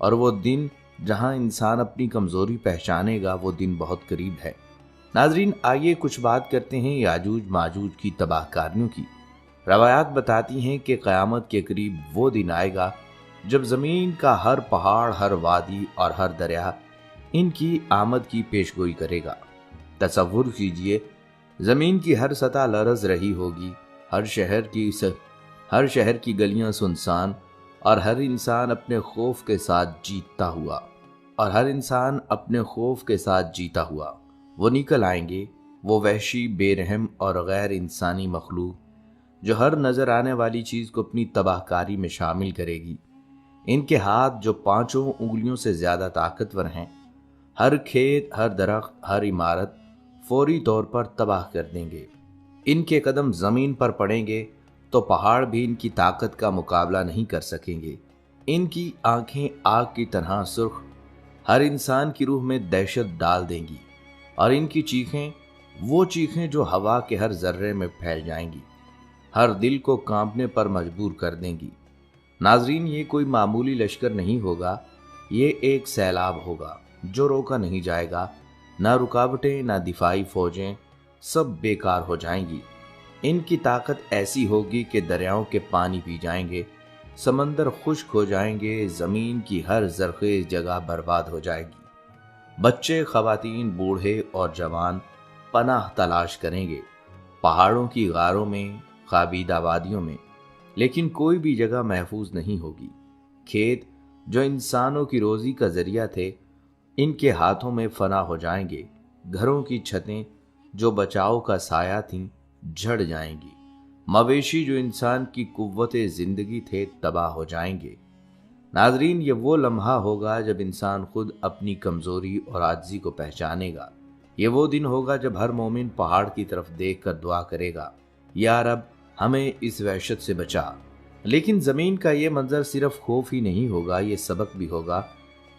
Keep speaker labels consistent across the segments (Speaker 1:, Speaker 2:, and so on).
Speaker 1: اور وہ دن جہاں انسان اپنی کمزوری پہچانے گا وہ دن بہت قریب ہے۔ ناظرین، آئیے کچھ بات کرتے ہیں یاجوج ماجوج کی تباہ کاریوں کی۔ روایات بتاتی ہیں کہ قیامت کے قریب وہ دن آئے گا جب زمین کا ہر پہاڑ، ہر وادی اور ہر دریا ان کی آمد کی پیشگوئی کرے گا۔ تصور کیجئے، زمین کی ہر سطح لرز رہی ہوگی، ہر شہر کی گلیاں سنسان، اور ہر انسان اپنے خوف کے ساتھ جیتا ہوا وہ نکل آئیں گے، وہ وحشی، بے رحم اور غیر انسانی مخلوق جو ہر نظر آنے والی چیز کو اپنی تباہ کاری میں شامل کرے گی۔ ان کے ہاتھ جو 5 انگلیوں سے زیادہ طاقتور ہیں، ہر کھیت، ہر درخت، ہر عمارت فوری طور پر تباہ کر دیں گے۔ ان کے قدم زمین پر پڑیں گے تو پہاڑ بھی ان کی طاقت کا مقابلہ نہیں کر سکیں گے۔ ان کی آنکھیں آگ کی طرح سرخ ہر انسان کی روح میں دہشت ڈال دیں گی، اور ان کی چیخیں وہ چیخیں جو ہوا کے ہر ذرے میں پھیل جائیں گی، ہر دل کو کانپنے پر مجبور کر دیں گی۔ ناظرین، یہ کوئی معمولی لشکر نہیں ہوگا، یہ ایک سیلاب ہوگا جو روکا نہیں جائے گا۔ نہ رکاوٹیں، نہ دفاعی فوجیں، سب بیکار ہو جائیں گی۔ ان کی طاقت ایسی ہوگی کہ دریاؤں کے پانی پی جائیں گے، سمندر خشک ہو جائیں گے، زمین کی ہر زرخیز جگہ برباد ہو جائے گی۔ بچے، خواتین، بوڑھے اور جوان پناہ تلاش کریں گے، پہاڑوں کی غاروں میں، خوابیدہ وادیوں میں، لیکن کوئی بھی جگہ محفوظ نہیں ہوگی۔ کھیت جو انسانوں کی روزی کا ذریعہ تھے، ان کے ہاتھوں میں فنا ہو جائیں گے۔ گھروں کی چھتیں جو بچاؤ کا سایہ تھیں، جھڑ جائیں گی۔ مویشی جو انسان کی قوت زندگی تھے، تباہ ہو جائیں گے۔ ناظرین، یہ وہ لمحہ ہوگا جب انسان خود اپنی کمزوری اور عاجزی کو پہچانے گا۔ یہ وہ دن ہوگا جب ہر مومن پہاڑ کی طرف دیکھ کر دعا کرے گا، یا رب ہمیں اس وحشت سے بچا۔ لیکن زمین کا یہ منظر صرف خوف ہی نہیں ہوگا، یہ سبق بھی ہوگا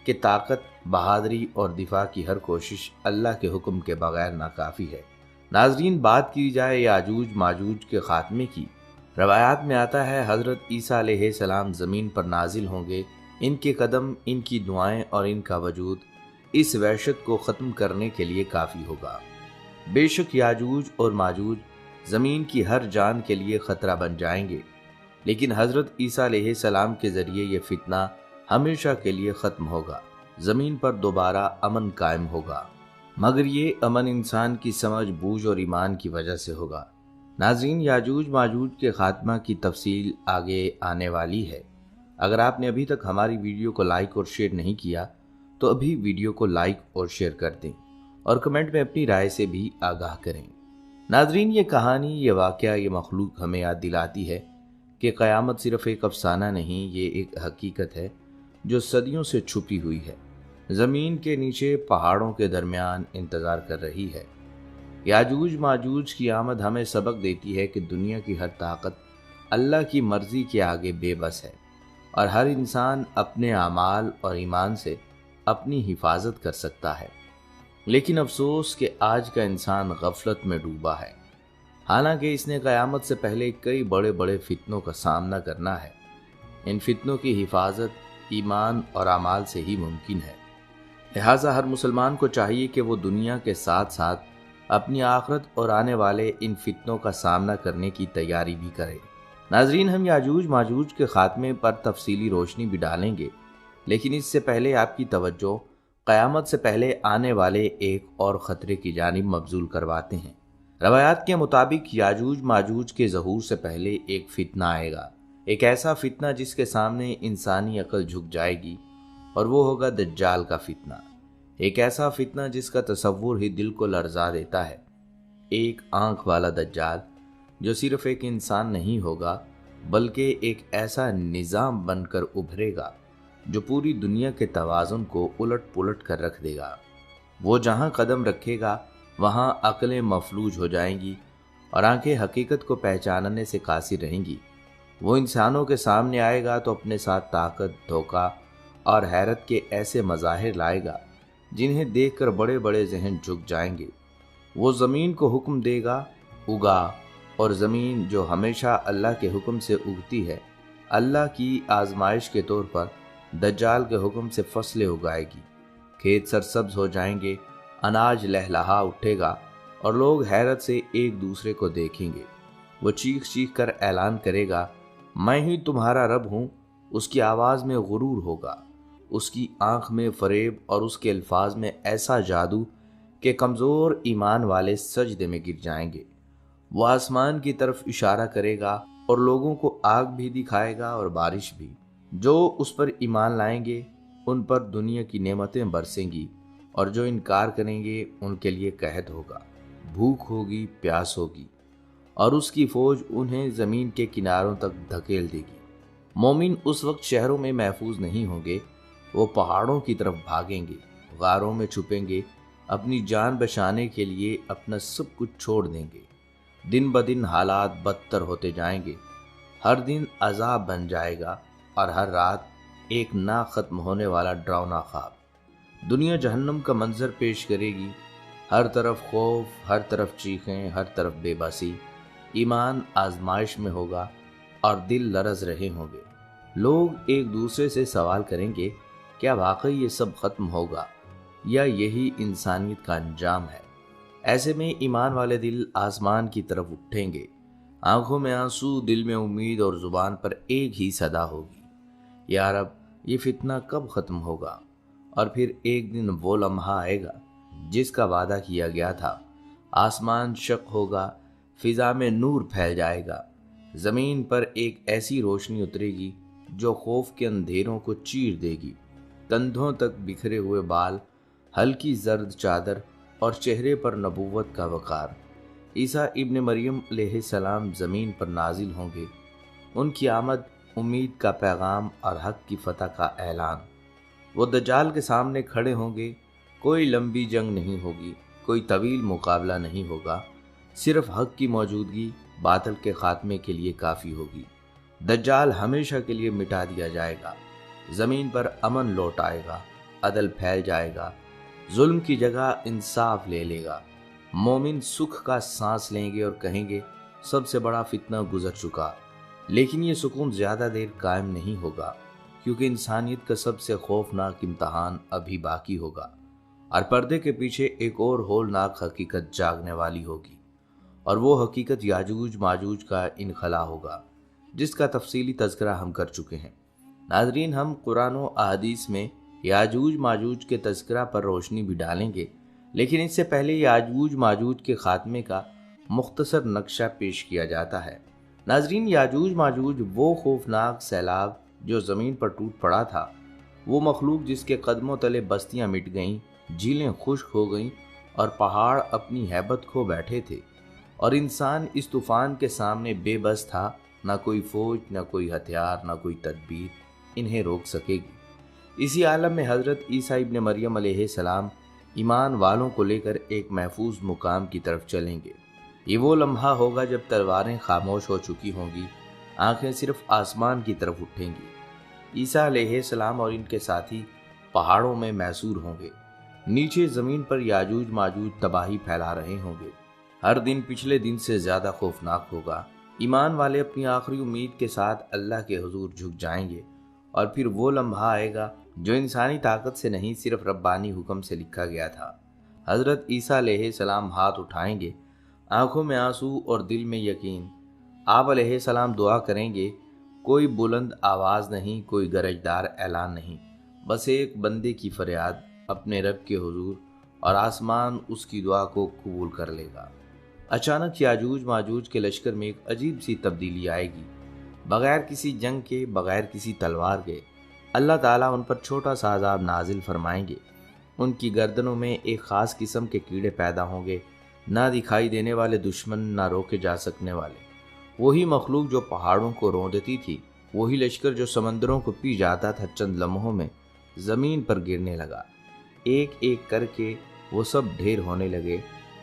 Speaker 1: کہ طاقت، بہادری اور دفاع کی ہر کوشش اللہ کے حکم کے بغیر ناکافی ہے۔ ناظرین، بات کی جائے یاجوج ماجوج کے خاتمے کی، روایات میں آتا ہے حضرت عیسیٰ علیہ السلام زمین پر نازل ہوں گے۔ ان کے قدم، ان کی دعائیں اور ان کا وجود اس وحشت کو ختم کرنے کے لیے کافی ہوگا۔ بے شک یاجوج اور ماجوج زمین کی ہر جان کے لیے خطرہ بن جائیں گے، لیکن حضرت عیسیٰ علیہ السلام کے ذریعے یہ فتنہ ہمیشہ کے لیے ختم ہوگا، زمین پر دوبارہ امن قائم ہوگا، مگر یہ امن انسان کی سمجھ، بوجھ اور ایمان کی وجہ سے ہوگا۔ ناظرین، یاجوج ماجوج کے خاتمہ کی تفصیل آگے آنے والی ہے۔ اگر آپ نے ابھی تک ہماری ویڈیو کو لائک اور شیئر نہیں کیا تو ابھی ویڈیو کو لائک اور شیئر کر دیں، اور کمنٹ میں اپنی رائے سے بھی آگاہ کریں۔ ناظرین، یہ کہانی، یہ واقعہ، یہ مخلوق ہمیں یاد دلاتی ہے کہ قیامت صرف ایک افسانہ نہیں، یہ ایک حقیقت ہے جو صدیوں سے چھپی ہوئی ہے، زمین کے نیچے، پہاڑوں کے درمیان انتظار کر رہی ہے۔ یاجوج ماجوج کی آمد ہمیں سبق دیتی ہے کہ دنیا کی ہر طاقت اللہ کی مرضی کے آگے بے بس ہے، اور ہر انسان اپنے اعمال اور ایمان سے اپنی حفاظت کر سکتا ہے۔ لیکن افسوس کہ آج کا انسان غفلت میں ڈوبا ہے، حالانکہ اس نے قیامت سے پہلے کئی بڑے بڑے فتنوں کا سامنا کرنا ہے۔ ان فتنوں کی حفاظت ایمان اور اعمال سے ہی ممکن ہے۔ لہٰذا ہر مسلمان کو چاہیے کہ وہ دنیا کے ساتھ ساتھ اپنی آخرت اور آنے والے ان فتنوں کا سامنا کرنے کی تیاری بھی کرے۔ ناظرین، ہم یاجوج ماجوج کے خاتمے پر تفصیلی روشنی بھی ڈالیں گے، لیکن اس سے پہلے آپ کی توجہ قیامت سے پہلے آنے والے ایک اور خطرے کی جانب مبذول کرواتے ہیں۔ روایات کے مطابق یاجوج ماجوج کے ظہور سے پہلے ایک فتنہ آئے گا، ایک ایسا فتنہ جس کے سامنے انسانی عقل جھک جائے گی، اور وہ ہوگا دجال کا فتنہ۔ ایک ایسا فتنہ جس کا تصور ہی دل کو لرزا دیتا ہے۔ ایک آنکھ والا دجال جو صرف ایک انسان نہیں ہوگا بلکہ ایک ایسا نظام بن کر ابھرے گا جو پوری دنیا کے توازن کو الٹ پلٹ کر رکھ دے گا۔ وہ جہاں قدم رکھے گا وہاں عقلیں مفلوج ہو جائیں گی اور آنکھیں حقیقت کو پہچاننے سے قاصر رہیں گی۔ وہ انسانوں کے سامنے آئے گا تو اپنے ساتھ طاقت، دھوکہ اور حیرت کے ایسے مظاہر لائے گا جنہیں دیکھ کر بڑے بڑے ذہن جھک جائیں گے۔ وہ زمین کو حکم دے گا، اگا، اور زمین جو ہمیشہ اللہ کے حکم سے اگتی ہے، اللہ کی آزمائش کے طور پر دجال کے حکم سے فصلیں اگائے گی، کھیت سرسبز ہو جائیں گے، اناج لہلہا اٹھے گا اور لوگ حیرت سے ایک دوسرے کو دیکھیں گے۔ وہ چیخ چیخ کر اعلان کرے گا، میں ہی تمہارا رب ہوں۔ اس کی آواز میں غرور ہوگا، اس کی آنکھ میں فریب اور اس کے الفاظ میں ایسا جادو کہ کمزور ایمان والے سجدے میں گر جائیں گے۔ وہ آسمان کی طرف اشارہ کرے گا اور لوگوں کو آگ بھی دکھائے گا اور بارش بھی۔ جو اس پر ایمان لائیں گے ان پر دنیا کی نعمتیں برسیں گی، اور جو انکار کریں گے ان کے لیے قحط ہوگا، بھوک ہوگی، پیاس ہوگی، اور اس کی فوج انہیں زمین کے کناروں تک دھکیل دے گی۔ مومن اس وقت شہروں میں محفوظ نہیں ہوں گے، وہ پہاڑوں کی طرف بھاگیں گے، غاروں میں چھپیں گے، اپنی جان بچانے کے لیے اپنا سب کچھ چھوڑ دیں گے۔ دن بدن حالات بدتر ہوتے جائیں گے، ہر دن عذاب بن جائے گا اور ہر رات ایک نہ ختم ہونے والا ڈراؤنا خواب۔ دنیا جہنم کا منظر پیش کرے گی، ہر طرف خوف، ہر طرف چیخیں، ہر طرف بے بسی۔ ایمان آزمائش میں ہوگا اور دل لرز رہے ہوں گے۔ لوگ ایک دوسرے سے سوال کریں گے، کیا واقعی یہ سب ختم ہوگا یا یہی انسانیت کا انجام ہے؟ ایسے میں ایمان والے دل آسمان کی طرف اٹھیں گے، آنکھوں میں آنسو، دل میں امید، اور زبان پر ایک ہی صدا ہوگی، یا رب یہ فتنہ کب ختم ہوگا؟ اور پھر ایک دن وہ لمحہ آئے گا جس کا وعدہ کیا گیا تھا۔ آسمان شق ہوگا، فضا میں نور پھیل جائے گا، زمین پر ایک ایسی روشنی اترے گی جو خوف کے اندھیروں کو چیر دے گی۔ کندھوں تک بکھرے ہوئے بال، ہلکی زرد چادر اور چہرے پر نبوت کا وقار۔ عیسیٰ ابن مریم علیہ السلام زمین پر نازل ہوں گے، ان کی آمد امید کا پیغام اور حق کی فتح کا اعلان۔ وہ دجال کے سامنے کھڑے ہوں گے، کوئی لمبی جنگ نہیں ہوگی، کوئی طویل مقابلہ نہیں ہوگا، صرف حق کی موجودگی باطل کے خاتمے کے لیے کافی ہوگی۔ دجال ہمیشہ کے لیے مٹا دیا جائے گا، زمین پر امن لوٹ آئے گا، عدل پھیل جائے گا، ظلم کی جگہ انصاف لے لے گا۔ مومن سکھ کا سانس لیں گے اور کہیں گے، سب سے بڑا فتنہ گزر چکا۔ لیکن یہ سکون زیادہ دیر قائم نہیں ہوگا، کیونکہ انسانیت کا سب سے خوفناک امتحان ابھی باقی ہوگا، اور پردے کے پیچھے ایک اور ہولناک حقیقت جاگنے والی ہوگی، اور وہ حقیقت یاجوج ماجوج کا انخلا ہوگا، جس کا تفصیلی تذکرہ ہم کر چکے ہیں۔ ناظرین، ہم قرآن و احادیث میں یاجوج ماجوج کے تذکرہ پر روشنی بھی ڈالیں گے، لیکن اس سے پہلے یاجوج ماجوج کے خاتمے کا مختصر نقشہ پیش کیا جاتا ہے۔ ناظرین، یاجوج ماجوج وہ خوفناک سیلاب جو زمین پر ٹوٹ پڑا تھا، وہ مخلوق جس کے قدموں تلے بستیاں مٹ گئیں، جھیلیں خشک ہو گئیں اور پہاڑ اپنی ہیبت کھو بیٹھے تھے، اور انسان اس طوفان کے سامنے بے بس تھا۔ نہ کوئی فوج، نہ کوئی ہتھیار، نہ کوئی تدبیر انہیں روک سکے گی۔ اسی عالم میں حضرت عیسیٰ ابن مریم علیہ السلام ایمان والوں کو لے کر ایک محفوظ مقام کی طرف چلیں گے۔ یہ وہ لمحہ ہوگا جب تلواریں خاموش ہو چکی ہوں گی، آنکھیں صرف آسمان کی طرف اٹھیں گی۔ عیسیٰ علیہ السلام اور ان کے ساتھی پہاڑوں میں محصور ہوں گے، نیچے زمین پر یاجوج ماجوج تباہی پھیلا رہے ہوں گے۔ ہر دن پچھلے دن سے زیادہ خوفناک ہوگا۔ ایمان والے اپنی آخری امید کے ساتھ اللہ کے حضور جھک جائیں گے، اور پھر وہ لمحہ آئے گا جو انسانی طاقت سے نہیں، صرف ربانی حکم سے لکھا گیا تھا۔ حضرت عیسیٰ علیہ السلام ہاتھ اٹھائیں گے، آنکھوں میں آنسو اور دل میں یقین۔ آپ علیہ السلام دعا کریں گے، کوئی بلند آواز نہیں، کوئی گرجدار اعلان نہیں، بس ایک بندے کی فریاد اپنے رب کے حضور، اور آسمان اس کی دعا کو قبول کر لے گا۔ اچانک یاجوج ماجوج کے لشکر میں ایک عجیب سی تبدیلی آئے گی۔ بغیر کسی جنگ کے، بغیر کسی تلوار کے، اللہ تعالیٰ ان پر چھوٹا سا عذاب نازل فرمائیں گے۔ ان کی گردنوں میں ایک خاص قسم کے کیڑے پیدا ہوں گے، نہ دکھائی دینے والے دشمن، نہ روکے جا سکنے والے۔ وہی مخلوق جو پہاڑوں کو روندتی تھی، وہی لشکر جو سمندروں کو پی جاتا تھا، چند لمحوں میں زمین پر گرنے لگا۔ ایک ایک کر کے وہ سب ڈھیر ہونے لگے،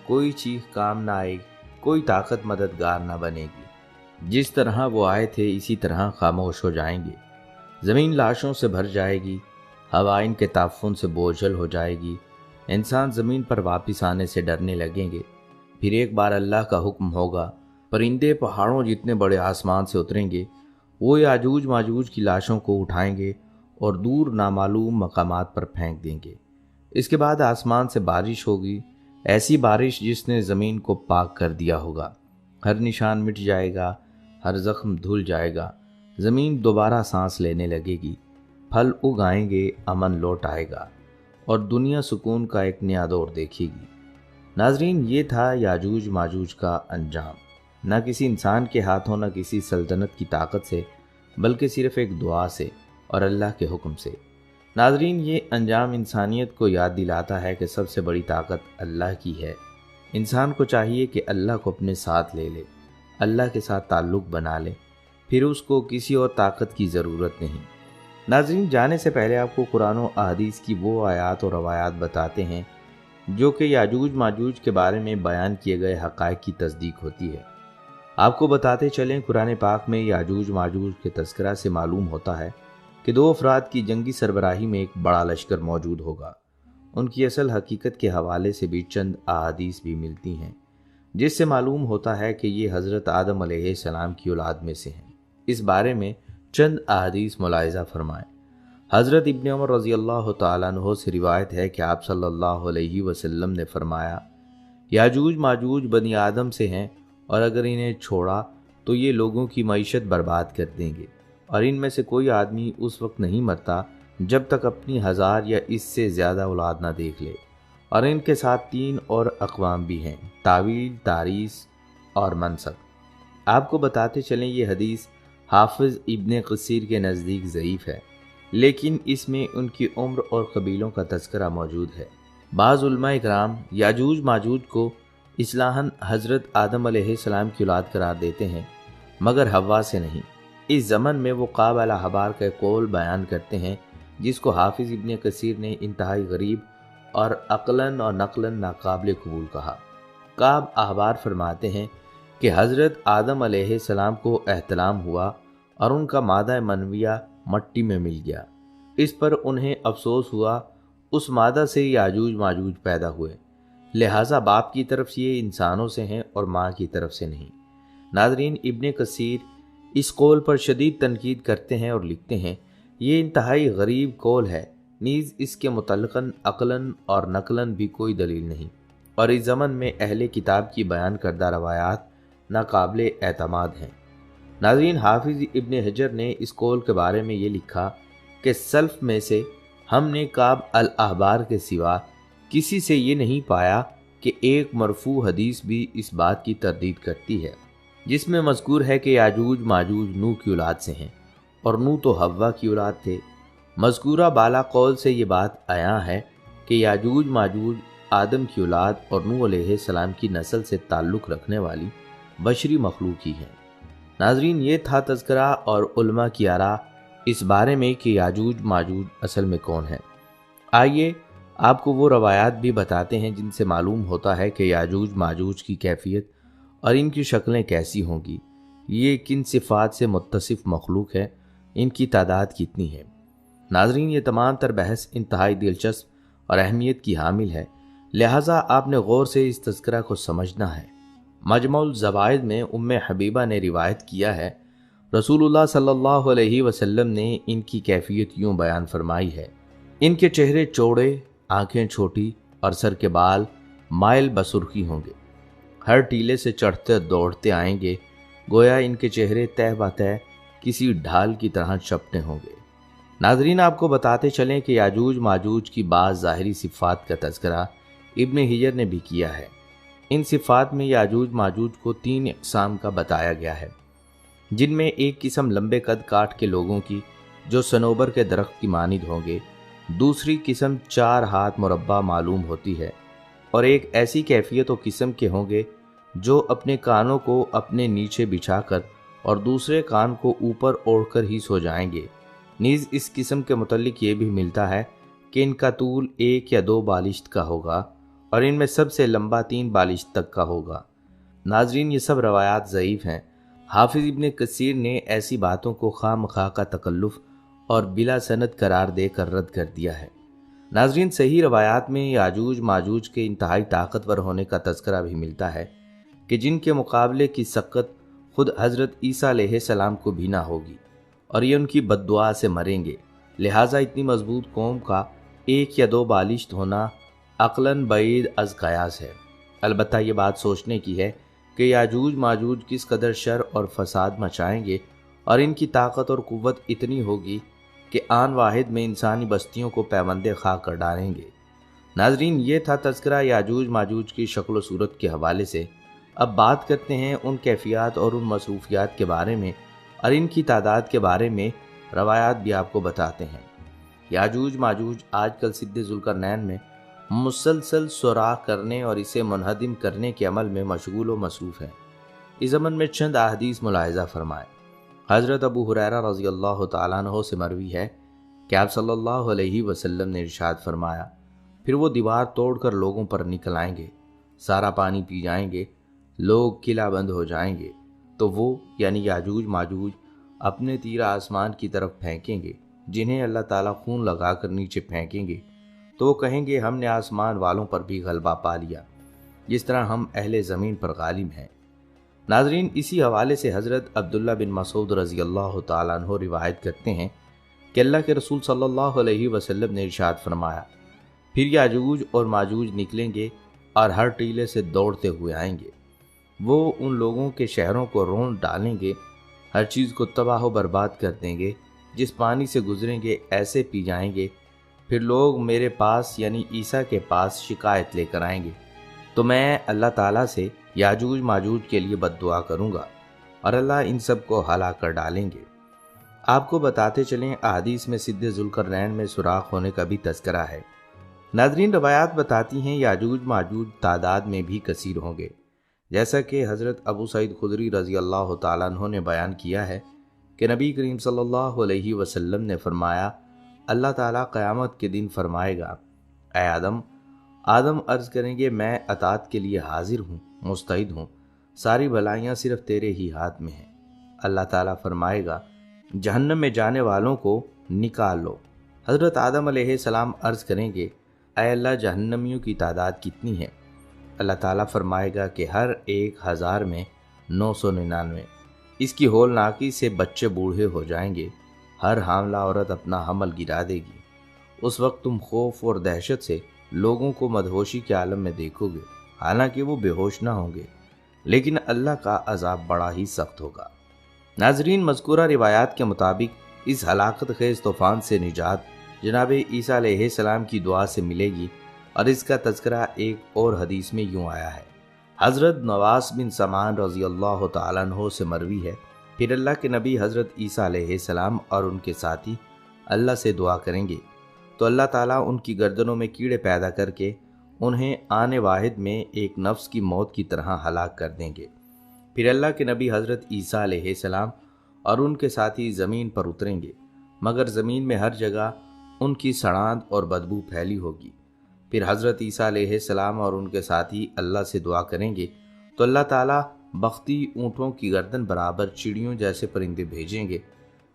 Speaker 1: کوئی چیخ کام نہ آئے، کوئی طاقت مددگار نہ بنے گی۔ جس طرح وہ آئے تھے اسی طرح خاموش ہو جائیں گے، زمین لاشوں سے بھر جائے گی، ہوا ان کے تعفن سے بوجھل ہو جائے گی، انسان زمین پر واپس آنے سے ڈرنے لگیں گے۔ پھر ایک بار اللہ کا حکم ہوگا، پرندے پہاڑوں جتنے بڑے آسمان سے اتریں گے، وہ یاجوج ماجوج کی لاشوں کو اٹھائیں گے اور دور نامعلوم مقامات پر پھینک دیں گے۔ اس کے بعد آسمان سے بارش ہوگی، ایسی بارش جس نے زمین کو پاک کر دیا ہوگا۔ ہر نشان مٹ جائے گا، ہر زخم دھل جائے گا، زمین دوبارہ سانس لینے لگے گی، پھل اگائیں گے، امن لوٹ آئے گا اور دنیا سکون کا ایک نیا دور دیکھے گی۔ ناظرین، یہ تھا یاجوج ماجوج کا انجام، نہ کسی انسان کے ہاتھوں، نہ کسی سلطنت کی طاقت سے، بلکہ صرف ایک دعا سے اور اللہ کے حکم سے۔ ناظرین، یہ انجام انسانیت کو یاد دلاتا ہے کہ سب سے بڑی طاقت اللہ کی ہے۔ انسان کو چاہیے کہ اللہ کو اپنے ساتھ لے لے، اللہ کے ساتھ تعلق بنا لے، پھر اس کو کسی اور طاقت کی ضرورت نہیں۔ ناظرین، جانے سے پہلے آپ کو قرآن و احادیث کی وہ آیات اور روایات بتاتے ہیں جو کہ یاجوج ماجوج کے بارے میں بیان کیے گئے حقائق کی تصدیق ہوتی ہے۔ آپ کو بتاتے چلیں، قرآن پاک میں یاجوج ماجوج کے تذکرہ سے معلوم ہوتا ہے کہ 2 افراد کی جنگی سربراہی میں ایک بڑا لشکر موجود ہوگا۔ ان کی اصل حقیقت کے حوالے سے بھی چند احادیث بھی ملتی ہیں، جس سے معلوم ہوتا ہے کہ یہ حضرت آدم علیہ السلام کی اولاد میں سے ہیں۔ اس بارے میں چند احادیث ملاحظہ فرمائیں۔ حضرت ابن عمر رضی اللہ تعالیٰ عنہ سے روایت ہے کہ آپ صلی اللہ علیہ وسلم نے فرمایا، یاجوج ماجوج بنی آدم سے ہیں، اور اگر انہیں چھوڑا تو یہ لوگوں کی معیشت برباد کر دیں گے، اور ان میں سے کوئی آدمی اس وقت نہیں مرتا جب تک اپنی 1000 یا اس سے زیادہ اولاد نہ دیکھ لے، اور ان کے ساتھ 3 اور اقوام بھی ہیں، طاویل، تاریس اور منسک۔ آپ کو بتاتے چلیں، یہ حدیث حافظ ابن کثیر کے نزدیک ضعیف ہے، لیکن اس میں ان کی عمر اور قبیلوں کا تذکرہ موجود ہے۔ بعض علماء کرام یاجوج ماجوج کو اصطلاحاً حضرت آدم علیہ السلام کی اولاد قرار دیتے ہیں، مگر حوا سے نہیں۔ اس زمن میں وہ قاب الاحبار کا قول بیان کرتے ہیں، جس کو حافظ ابن کثیر نے انتہائی غریب اور عقلاً اور نقلاً ناقابل قبول کہا۔ قاب احبار فرماتے ہیں کہ حضرت آدم علیہ السلام کو احتلام ہوا اور ان کا مادہ منویہ مٹی میں مل گیا۔ اس پر انہیں افسوس ہوا، اس مادہ سے یاجوج ماجوج پیدا ہوئے، لہٰذا باپ کی طرف یہ انسانوں سے ہیں اور ماں کی طرف سے نہیں۔ ناظرین، ابن کثیر اس قول پر شدید تنقید کرتے ہیں اور لکھتے ہیں، یہ انتہائی غریب قول ہے، نیز اس کے متعلقاً عقلاً اور نقلاً بھی کوئی دلیل نہیں، اور اس زمن میں اہل کتاب کی بیان کردہ روایات ناقابل اعتماد ہیں۔ ناظرین، حافظ ابن حجر نے اس قول کے بارے میں یہ لکھا کہ سلف میں سے ہم نے قاب الاحبار کے سوا کسی سے یہ نہیں پایا کہ ایک مرفوع حدیث بھی اس بات کی تردید کرتی ہے، جس میں مذکور ہے کہ یاجوج ماجوج نوح کی اولاد سے ہیں، اور نوح تو حوا کی اولاد تھے۔ مذکورہ بالا قول سے یہ بات عیاں ہے کہ یاجوج ماجوج آدم کی اولاد اور نوح علیہ السلام کی نسل سے تعلق رکھنے والی بشری مخلوق ہی ہیں۔ ناظرین، یہ تھا تذکرہ اور علماء کی آراء اس بارے میں کہ یاجوج ماجوج اصل میں کون ہیں۔ آئیے آپ کو وہ روایات بھی بتاتے ہیں جن سے معلوم ہوتا ہے کہ یاجوج ماجوج کی کیفیت اور ان کی شکلیں کیسی ہوں گی، یہ کن صفات سے متصف مخلوق ہے، ان کی تعداد کتنی ہے۔ ناظرین، یہ تمام تر بحث انتہائی دلچسپ اور اہمیت کی حامل ہے، لہٰذا آپ نے غور سے اس تذکرہ کو سمجھنا ہے۔ مجمع الزوائد میں ام حبیبہ نے روایت کیا ہے، رسول اللہ صلی اللہ علیہ وسلم نے ان کی کیفیت یوں بیان فرمائی ہے، ان کے چہرے چوڑے، آنکھیں چھوٹی اور سر کے بال مائل بسرخی ہوں گے، ہر ٹیلے سے چڑھتے دوڑتے آئیں گے، گویا ان کے چہرے تہ بتہ کسی ڈھال کی طرح چپٹے ہوں گے۔ ناظرین، آپ کو بتاتے چلیں کہ یاجوج ماجوج کی بعض ظاہری صفات کا تذکرہ ابن حجر نے بھی کیا ہے۔ ان صفات میں یاجوج ماجوج کو 3 اقسام کا بتایا گیا ہے، جن میں ایک قسم لمبے قد کاٹ کے لوگوں کی جو صنوبر کے درخت کی مانند ہوں گے، دوسری قسم 4 ہاتھ مربع معلوم ہوتی ہے، اور ایک ایسی کیفیت و قسم کے ہوں گے جو اپنے کانوں کو اپنے نیچے بچھا کر اور دوسرے کان کو اوپر اوڑھ کر ہی سو جائیں گے۔ نیز اس قسم کے متعلق یہ بھی ملتا ہے کہ ان کا طول 1 یا 2 بالشت کا ہوگا، اور ان میں سب سے لمبا 3 بالشت تک کا ہوگا۔ ناظرین، یہ سب روایات ضعیف ہیں۔ حافظ ابن کثیر نے ایسی باتوں کو خواہ مخواہ کا تکلف اور بلا سند قرار دے کر رد کر دیا ہے۔ ناظرین، صحیح روایات میں یاجوج ماجوج کے انتہائی طاقتور ہونے کا تذکرہ بھی ملتا ہے کہ جن کے مقابلے کی سقط خود حضرت عیسیٰ علیہ السلام کو بھی نہ ہوگی، اور یہ ان کی بد دعا سے مریں گے۔ لہٰذا اتنی مضبوط قوم کا ایک یا دو بالشت ہونا عقلاً بعید از قیاس ہے۔ البتہ یہ بات سوچنے کی ہے کہ یاجوج ماجوج کس قدر شر اور فساد مچائیں گے، اور ان کی طاقت اور قوت اتنی ہوگی کہ آن واحد میں انسانی بستیوں کو پیوند خاک کر ڈالیں گے۔ ناظرین، یہ تھا تذکرہ یاجوج ماجوج کی شکل و صورت کے حوالے سے۔ اب بات کرتے ہیں ان کیفیات اور ان مصروفیات کے بارے میں، اور ان کی تعداد کے بارے میں روایات بھی آپ کو بتاتے ہیں۔ یاجوج ماجوج آج کل سد ذوالقرنین میں مسلسل سوراخ کرنے اور اسے منہدم کرنے کے عمل میں مشغول و مصروف ہیں۔ اس زمن میں چند احادیث ملاحظہ فرمائیں۔ حضرت ابو ہریرہ رضی اللہ تعالیٰ عنہ سے مروی ہے کہ آپ صلی اللہ علیہ وسلم نے ارشاد فرمایا، پھر وہ دیوار توڑ کر لوگوں پر نکل آئیں گے، سارا پانی پی جائیں گے، لوگ قلعہ بند ہو جائیں گے، تو وہ یعنی یاجوج ماجوج اپنے تیر آسمان کی طرف پھینکیں گے، جنہیں اللہ تعالیٰ خون لگا کر نیچے پھینکیں گے، تو وہ کہیں گے ہم نے آسمان والوں پر بھی غلبہ پا لیا، جس طرح ہم اہل زمین پر غالب ہیں۔ ناظرین، اسی حوالے سے حضرت عبداللہ بن مسعود رضی اللہ تعالیٰ عنہ روایت کرتے ہیں کہ اللہ کے رسول صلی اللہ علیہ وسلم نے ارشاد فرمایا، پھر یاجوج اور ماجوج نکلیں گے اور ہر ٹیلے سے دوڑتے ہوئے آئیں گے۔ وہ ان لوگوں کے شہروں کو رون ڈالیں گے، ہر چیز کو تباہ و برباد کر دیں گے، جس پانی سے گزریں گے ایسے پی جائیں گے، پھر لوگ میرے پاس یعنی عیسیٰ کے پاس شکایت لے کر آئیں گے، تو میں اللہ تعالیٰ سے یاجوج ماجوج کے لیے بد دعا کروں گا، اور اللہ ان سب کو ہلاک کر ڈالیں گے۔ آپ کو بتاتے چلیں، احادیث میں سد ذوالقرنین میں سوراخ ہونے کا بھی تذکرہ ہے۔ ناظرین، روایات بتاتی ہیں یاجوج ماجوج تعداد میں بھی کثیر ہوں گے، جیسا کہ حضرت ابو سعید خدری رضی اللہ تعالیٰ عنہ نے بیان کیا ہے کہ نبی کریم صلی اللہ علیہ وسلم نے فرمایا، اللہ تعالیٰ قیامت کے دن فرمائے گا، اے آدم۔ آدم عرض کریں گے، میں اطاعت کے لیے حاضر ہوں، مستعد ہوں، ساری بھلائیاں صرف تیرے ہی ہاتھ میں ہیں۔ اللہ تعالیٰ فرمائے گا، جہنم میں جانے والوں کو نکال لو۔ حضرت آدم علیہ السلام عرض کریں گے، اے اللہ، جہنمیوں کی تعداد کتنی ہے؟ اللہ تعالیٰ فرمائے گا کہ ہر 1000 میں 999۔ اس کی ہولناکی سے بچے بوڑھے ہو جائیں گے، ہر حاملہ عورت اپنا حمل گرا دے گی۔ اس وقت تم خوف اور دہشت سے لوگوں کو مدہوشی کے عالم میں دیکھو گے، حالانکہ وہ بے ہوش نہ ہوں گے، لیکن اللہ کا عذاب بڑا ہی سخت ہوگا۔ ناظرین، مذکورہ روایات کے مطابق اس ہلاکت خیز طوفان سے نجات جناب عیسیٰ علیہ السلام کی دعا سے ملے گی، اور اس کا تذکرہ ایک اور حدیث میں یوں آیا ہے۔ حضرت نواس بن سمان رضی اللہ تعالیٰ عنہ سے مروی ہے، پھر اللہ کے نبی حضرت عیسیٰ علیہ السلام اور ان کے ساتھی اللہ سے دعا کریں گے، تو اللہ تعالیٰ ان کی گردنوں میں کیڑے پیدا کر کے انہیں آنے واحد میں ایک نفس کی موت کی طرح ہلاک کر دیں گے۔ پھر اللہ کے نبی حضرت عیسیٰ علیہ السلام اور ان کے ساتھی زمین پر اتریں گے، مگر زمین میں ہر جگہ ان کی سڑاند اور بدبو پھیلی ہوگی۔ پھر حضرت عیسیٰ علیہ السلام اور ان کے ساتھی اللہ سے دعا کریں گے، تو اللہ تعالیٰ بختی اونٹوں کی گردن برابر چڑیوں جیسے پرندے بھیجیں گے،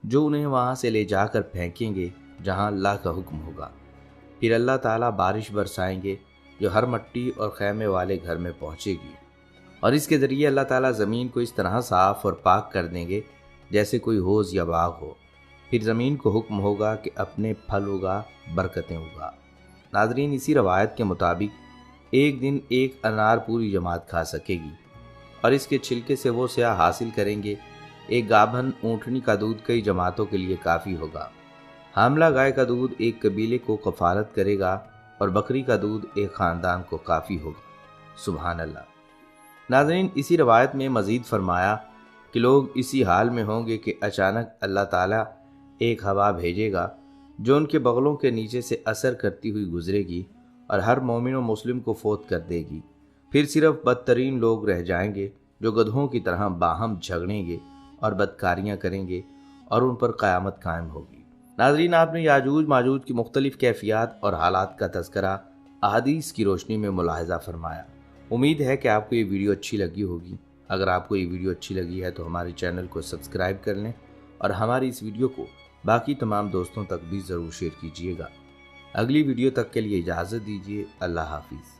Speaker 1: جو انہیں وہاں سے لے جا کر پھینکیں گے جہاں اللہ کا حکم ہوگا۔ پھر اللہ تعالیٰ بارش برسائیں گے جو ہر مٹی اور خیمے والے گھر میں پہنچے گی، اور اس کے ذریعے اللہ تعالیٰ زمین کو اس طرح صاف اور پاک کر دیں گے جیسے کوئی حوض یا باغ ہو۔ پھر زمین کو حکم ہوگا کہ اپنے پھل اگا، برکتیں اگا۔ ناظرین، اسی روایت کے مطابق ایک دن ایک انار پوری جماعت کھا سکے گی، اور اس کے چھلکے سے وہ سیاہ حاصل کریں گے۔ ایک گابھن اونٹنی کا دودھ کئی جماعتوں کے لیے کافی ہوگا۔ حاملہ گائے کا دودھ ایک قبیلے کو کفالت کرے گا، اور بکری کا دودھ ایک خاندان کو کافی ہوگا۔ سبحان اللہ۔ ناظرین، اسی روایت میں مزید فرمایا کہ لوگ اسی حال میں ہوں گے کہ اچانک اللہ تعالیٰ ایک ہوا بھیجے گا جو ان کے بغلوں کے نیچے سے اثر کرتی ہوئی گزرے گی اور ہر مومن و مسلم کو فوت کر دے گی۔ پھر صرف بدترین لوگ رہ جائیں گے جو گدھوں کی طرح باہم جھگڑیں گے اور بدکاریاں کریں گے، اور ان پر قیامت قائم ہوگی۔ ناظرین، آپ نے یاجوج ماجوج کی مختلف کیفیات اور حالات کا تذکرہ احادیث کی روشنی میں ملاحظہ فرمایا۔ امید ہے کہ آپ کو یہ ویڈیو اچھی لگی ہوگی۔ اگر آپ کو یہ ویڈیو اچھی لگی ہے تو ہمارے چینل کو سبسکرائب کر لیں، اور ہماری اس ویڈیو کو باقی تمام دوستوں تک بھی ضرور شیئر کیجیے گا۔ اگلی ویڈیو تک کے لیے اجازت دیجیے۔ اللہ حافظ۔